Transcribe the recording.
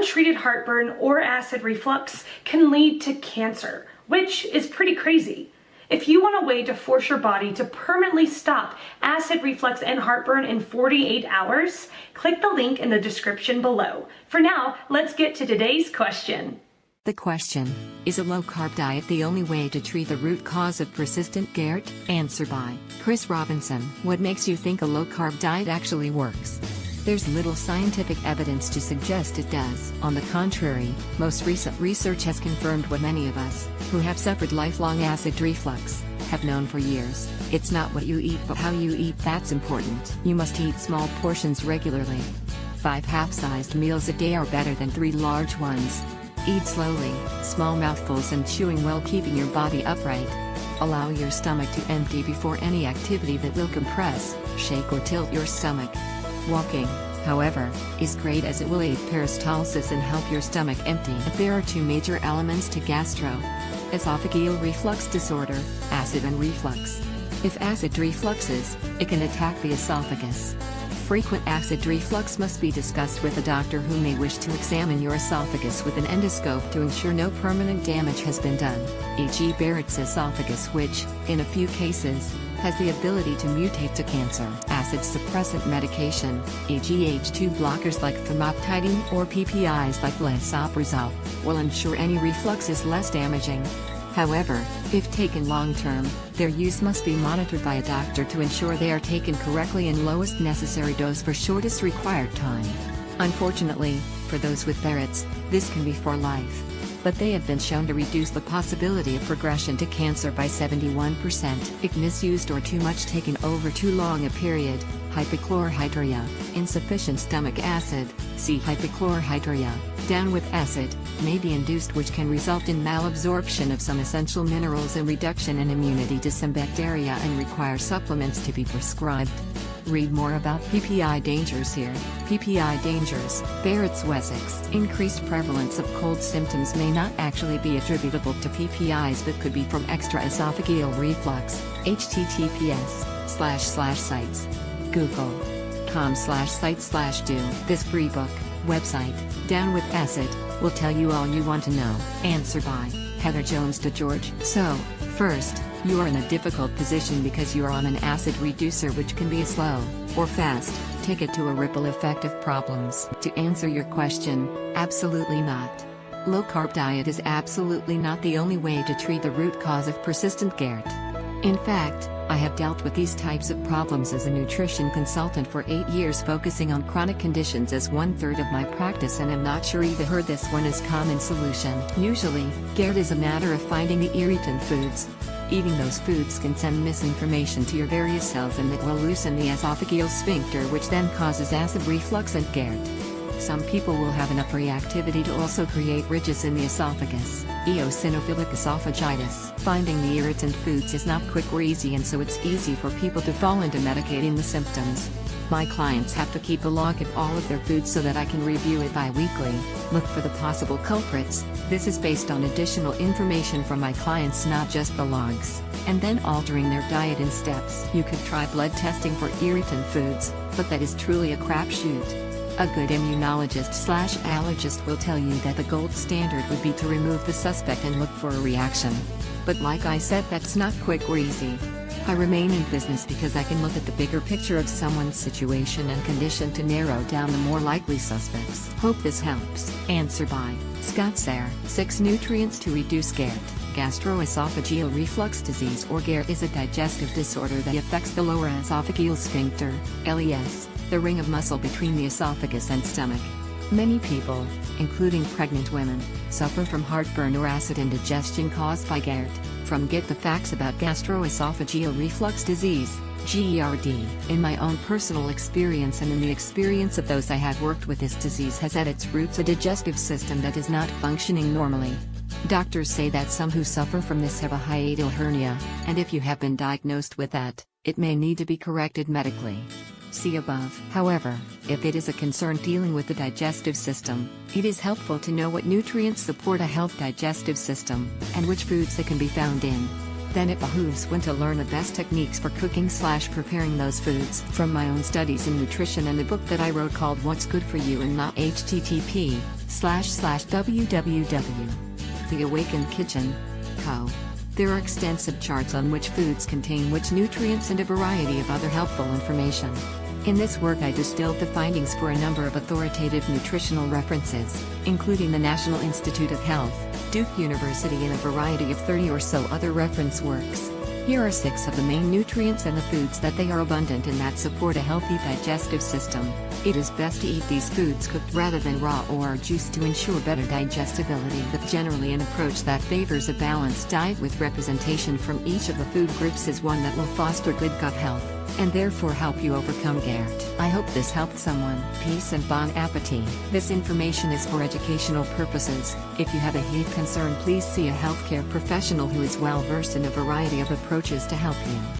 untreated heartburn or acid reflux can lead to cancer, which is pretty crazy. If you want a way to force your body to permanently stop acid reflux and heartburn in 48 hours, click the link in the description below. For now, let's get to today's question. The question, is a low-carb diet the only way to treat the root cause of persistent Gerd? Answer by Chris Robinson. What makes you think a low-carb diet actually works? There's little scientific evidence to suggest it does. On the contrary, most recent research has confirmed what many of us, who have suffered lifelong acid reflux, have known for years. It's not what you eat but how you eat that's important. You must eat small portions regularly. 5 half-sized meals a day are better than 3 large ones. Eat slowly, small mouthfuls and chewing while keeping your body upright. Allow your stomach to empty before any activity that will compress, shake or tilt your stomach. Walking, however, is great as it will aid peristalsis and help your stomach empty. There are 2 major elements to esophageal reflux disorder, acid and reflux. If acid refluxes, it can attack the esophagus. Frequent acid reflux must be discussed with a doctor who may wish to examine your esophagus with an endoscope to ensure no permanent damage has been done, e.g. Barrett's esophagus which, in a few cases, has the ability to mutate to cancer. Acid suppressant medication, e.g. H2 blockers like famotidine or PPIs like lansoprazole, will ensure any reflux is less damaging. However, if taken long-term, their use must be monitored by a doctor to ensure they are taken correctly in lowest necessary dose for shortest required time. Unfortunately, for those with Barrett's, this can be for life. But they have been shown to reduce the possibility of progression to cancer by 71%. If misused or too much taken over too long a period, hypochlorhydria, insufficient stomach acid, see hypochlorhydria, down with acid, may be induced which can result in malabsorption of some essential minerals and reduction in immunity to some bacteria and require supplements to be prescribed. Read more about PPI dangers here. PPI dangers, Barrett's Wessex. Increased prevalence of cold symptoms may not actually be attributable to PPIs but could be from extraesophageal reflux. https://sites. google.com/site/do. This free book, website, Down with Acid, will tell you all you want to know. Answer by Heather Jones DeGeorge. So, first, you are in a difficult position because you are on an acid reducer which can be a slow, or fast, ticket to a ripple effect of problems. To answer your question, absolutely not. Low-carb diet is absolutely not the only way to treat the root cause of persistent Gerd. In fact, I have dealt with these types of problems as a nutrition consultant for 8 years focusing on chronic conditions as 1/3 of my practice and am not sure either heard this one as common solution. Usually, Gerd is a matter of finding the irritant foods. Eating those foods can send misinformation to your various cells and that will loosen the esophageal sphincter which then causes acid reflux and Gerd. Some people will have enough reactivity to also create ridges in the esophagus, eosinophilic esophagitis. Finding the irritant foods is not quick or easy and so it's easy for people to fall into medicating the symptoms. My clients have to keep a log of all of their foods so that I can review it bi-weekly, look for the possible culprits. This is based on additional information from my clients, not just the logs, and then altering their diet in steps. You could try blood testing for irritant foods, but that is truly a crapshoot. A good immunologist/allergist will tell you that the gold standard would be to remove the suspect and look for a reaction. But like I said, that's not quick or easy. I remain in business because I can look at the bigger picture of someone's situation and condition to narrow down the more likely suspects. Hope this helps. Answer by Scott Sayre. 6 nutrients to reduce Gerd. Gastroesophageal reflux disease or Gerd is a digestive disorder that affects the lower esophageal sphincter, LES, the ring of muscle between the esophagus and stomach. Many people, including pregnant women, suffer from heartburn or acid indigestion caused by Gerd. From Get the Facts About Gastroesophageal Reflux Disease, GERD. In my own personal experience and in the experience of those I have worked with, this disease has at its roots a digestive system that is not functioning normally. Doctors say that some who suffer from this have a hiatal hernia, and if you have been diagnosed with that, it may need to be corrected medically. See above. However, if it is a concern dealing with the digestive system, it is helpful to know what nutrients support a healthy digestive system, and which foods they can be found in. Then it behooves one to learn the best techniques for cooking/preparing those foods. From my own studies in nutrition and the book that I wrote called What's Good for You and Not, http www. The Awakened Kitchen, Co. There are extensive charts on which foods contain which nutrients and a variety of other helpful information. In this work I distilled the findings for a number of authoritative nutritional references, including the National Institute of Health, Duke University and a variety of 30 or so other reference works. Here are 6 of the main nutrients and the foods that they are abundant in that support a healthy digestive system. It is best to eat these foods cooked rather than raw or juiced to ensure better digestibility, but generally an approach that favors a balanced diet with representation from each of the food groups is one that will foster good gut health, and therefore help you overcome Gerd. I hope this helped someone. Peace and bon appetit. This information is for educational purposes. If you have a health concern, please see a healthcare professional who is well versed in a variety of approaches to help you.